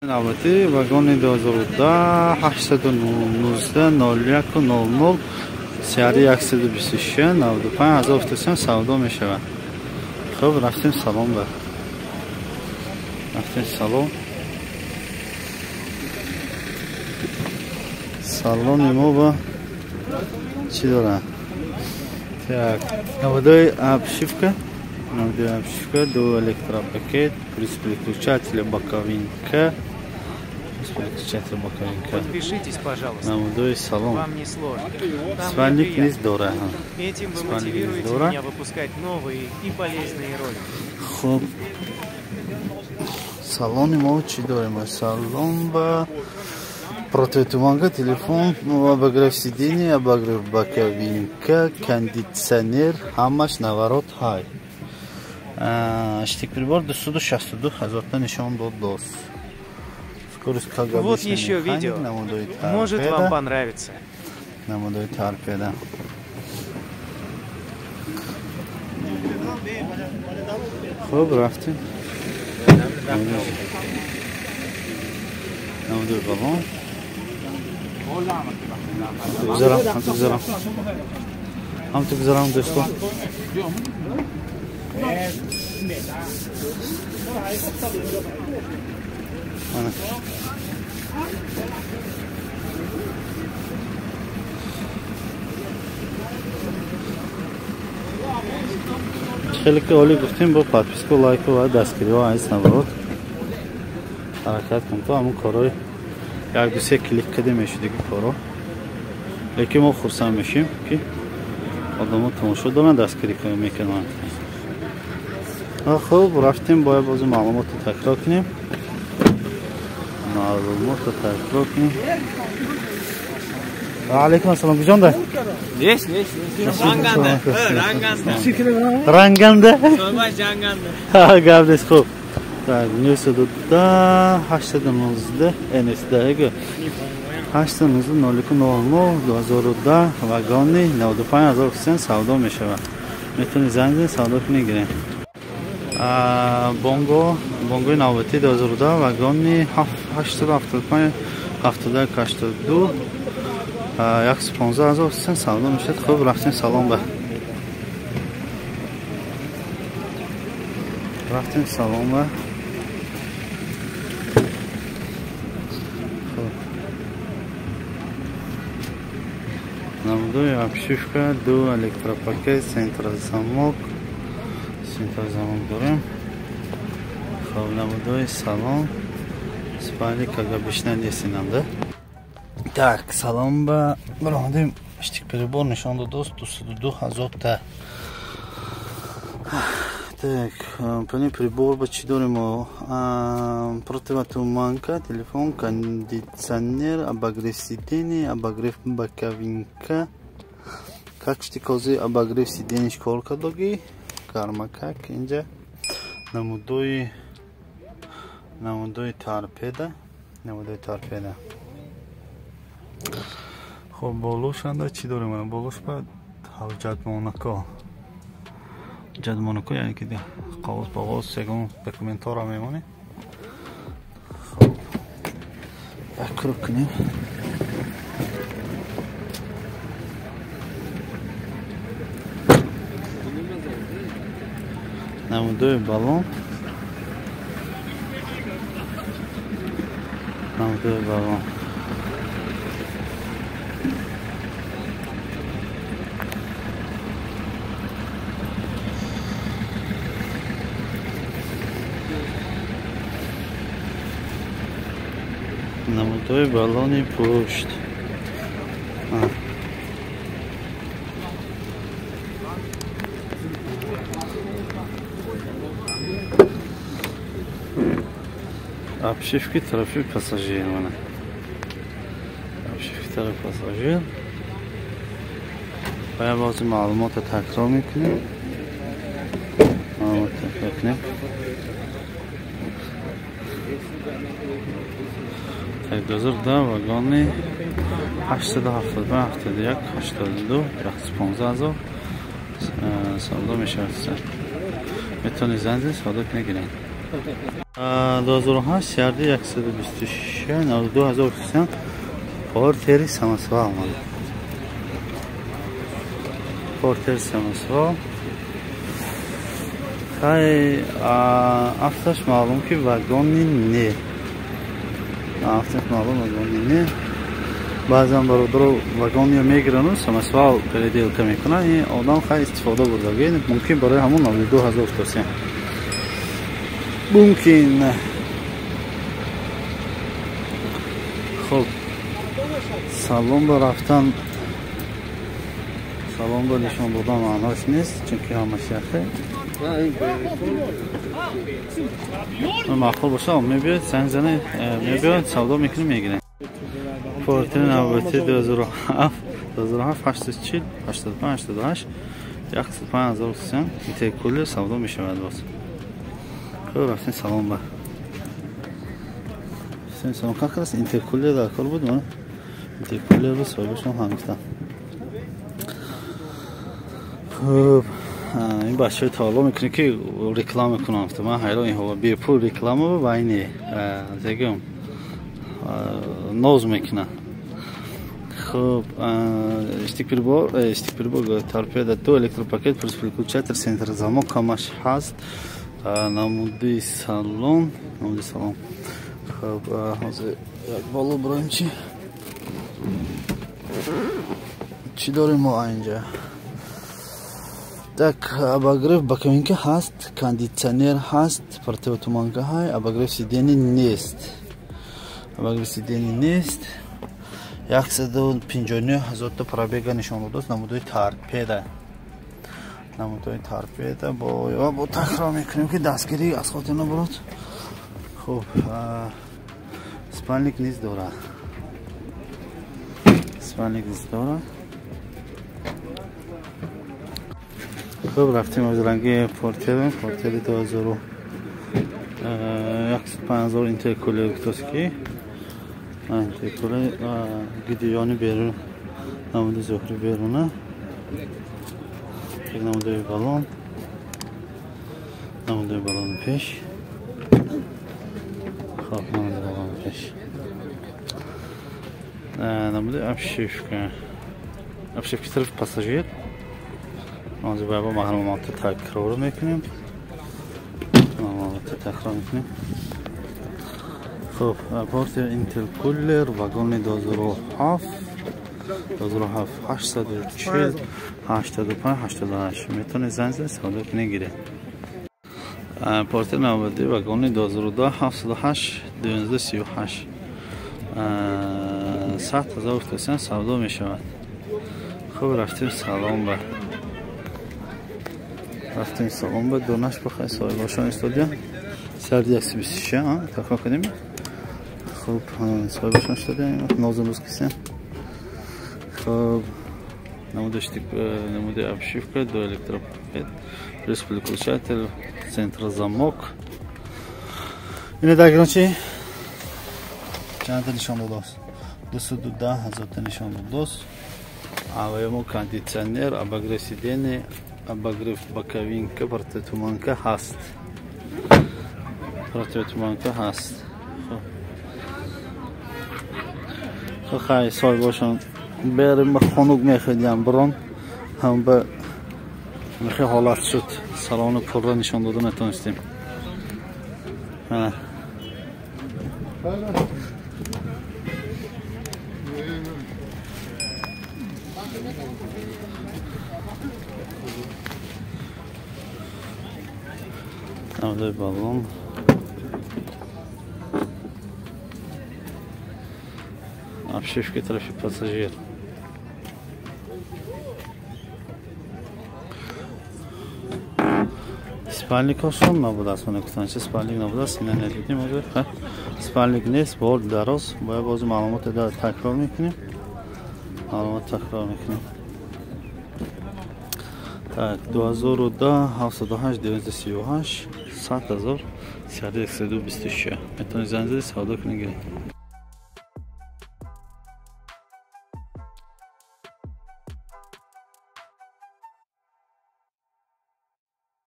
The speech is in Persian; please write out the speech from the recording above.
نوبتی واگن 2010 819 01 00 سیاره 126 95 1000 سودا می شود. خب رفتیم سالن بر رفتیم سالن ما با چی داره؟ Так, водой обшивка, до электропакет, плюс переключатель боковинка. Подпишитесь, пожалуйста. На водой салон. Вам не сложно. Спальник не здорово. Этим вы мотивируете меня выпускать новые и полезные ролики. Хоп. Салон мо чи дорем? Салон ба противотуманка, телефон, обогрев сидения, обогрев боковинка, кондиционер, хамаш наворот хай. Штик-прибор 262 000 нишон дод дост. Скорость как обычно. Вот еще видео. Может вам понравится. Намудой торпеда. Хоп, рафтим. Намудой баллон. هم تو بذارم دوستان خیلی که عالی گفتیم با پادپیسکو لایک و دستگیری و عیز نبرد حرکت کن تو همون کارهای یک دوسیه کلیک کده میشه دیگه کارو لیکن ما خورسان میشیم که آدم ها تماشا دارن دستگیری کنیم میکنن خب رفتیم باید بازی معلومات رو تکرار کنیم علیکم السلام کجان ده؟ رنگنده گردیست خوب так 910 819 2010 вагони 95000 савдо мешавад. Метавонед занг бизанед савдо кунед гирем. Бонгои навбатии 2010 вагони 875 71 82 115000 савдо мешавад. Хуб рафтем салон ба. Рафтем салон ба. Намудой обшивка, до электропакет, центрозамок дорем. Хоб намудой салон, спальник как обычно десинам, да? Так, салон ба брондим штик-прибор нишон дод 202 000 Так, пани прибор ба чи дорем? Противотуманка, телефон, кондиционер, обогрев сидения, обогрев боковинка. Как штиковзи обогрев сидения школка доги? Карма как инжа? Намудой торпеда. Хоб болошанда чи дорем? Болош ба ҳавҷатмонако. Jadmonaco yani ki de qog'oz pog'oz según dokumentar ham memoni. Xo'p. Ko'rib ko'ring. Namudoi balon. Намудой баллони пушт. Обшивки тарafı пассажир mana. Обшивки tarafı пассажир. Bayağı bazı malumatı tekrar میکنیم. Так, 2010 вагони 871 82 15000 савдо мешавад. Метавонед занг бизанед савдо кунед гирем. 2008 سردی 126 92,000 پورتری سمسوا آمده. پورتر سمسوا خیلی افتش معلوم که واگونی نه. افتش معلوم واگونی نه. بعضا برادر واگونی میگیرن و سمسوا پردیل میکنن. این آدم خیلی استفاده برده. ممکن برای همون 92,000 توسعه. ممکن. خب سالن با رفتن سالن با نشان دادن معناش نیست چون همه شخصه معقول باشه میبید زنگ زنه میبید سودا میکنه میگیره. پورتر نوبتی 2007 840 85 88 105,000 این کل سودا میشود. باز خب رفتین سالن با سالن کار است. اینترکولر در کار بود. اینترکولر رو سوالشون همیستن. خب این بچه تالا میکنه که رکلام میکنم. من حیران این هوا بی پول رکلام رو با اینه دیگم نوز میکنن. خب استیکپریبور تارپیدا 2 الکتروپاکت پلس включатель سنتر замок کامش هست. نموده سالن خب یک بالو برایم چی داریم ما اینجا؟ так обогрев боковинка هست. кондиционер هست. противотуманка های. обогрев сидений نیست. обогрев сидений نیست. 159,000 تا пробега نشان داده است. نمودهای تارپیدا. نمودهای تارپیدا با تکرار میکنیم که دستگیری از خاطر نبرد. خب спальник نیست داره. спальник نیست داره. خب رفتیم از رنگی پورتر 2000 105,000 اینترکولر توسکی اینترکولر گیدیانی بیرون نموده زهری بیرونه. یک نموده بالون پیش. خب نموده بالون پیش نموده обшивка طرف پاساژیر. آنجا با معلومات تکرار میکنیم. خب پورتر اینترکولر واگن 2007 840 85 88 میتونه زنگ سودا کنه گیره. پورتر نوبتی واگن 2002 708 1238 100,000 توسعه سودا میشود. خب رفتیم سلام با دونش بخواه سایه باشان استودیا سردی 126 تکرار کنیم. خب سایه باشان استودیا نازم روز کسیم. خب نموده обшивка 2 электропакет плюс включатель центр замок. اینه دیگران چی؟ چند تا نشان داده است؟ 210,000 تا нишон додааст. Аваемо кондиционер, обогрев сидений, обогрев боковинка, противотуманка ҳаст. Противотуманка ҳаст. خب خیلی سال باشن بریم به خانوک میخوادیم برام هم به میخواه حالت شد سالان پر را نشان داده نتونستیم. نموده بالون обшивка طرف پاساژیر. спальник هاشون نبوده است. من گفتم چه спальник نبوده است. اینا ندیدیم مگر спальник نیست. بورد دراز باید باز معلومات داد تکرار میکنیم. так 2010 708 938 100,000 126 میتونید زنگ زدید سودا کنید.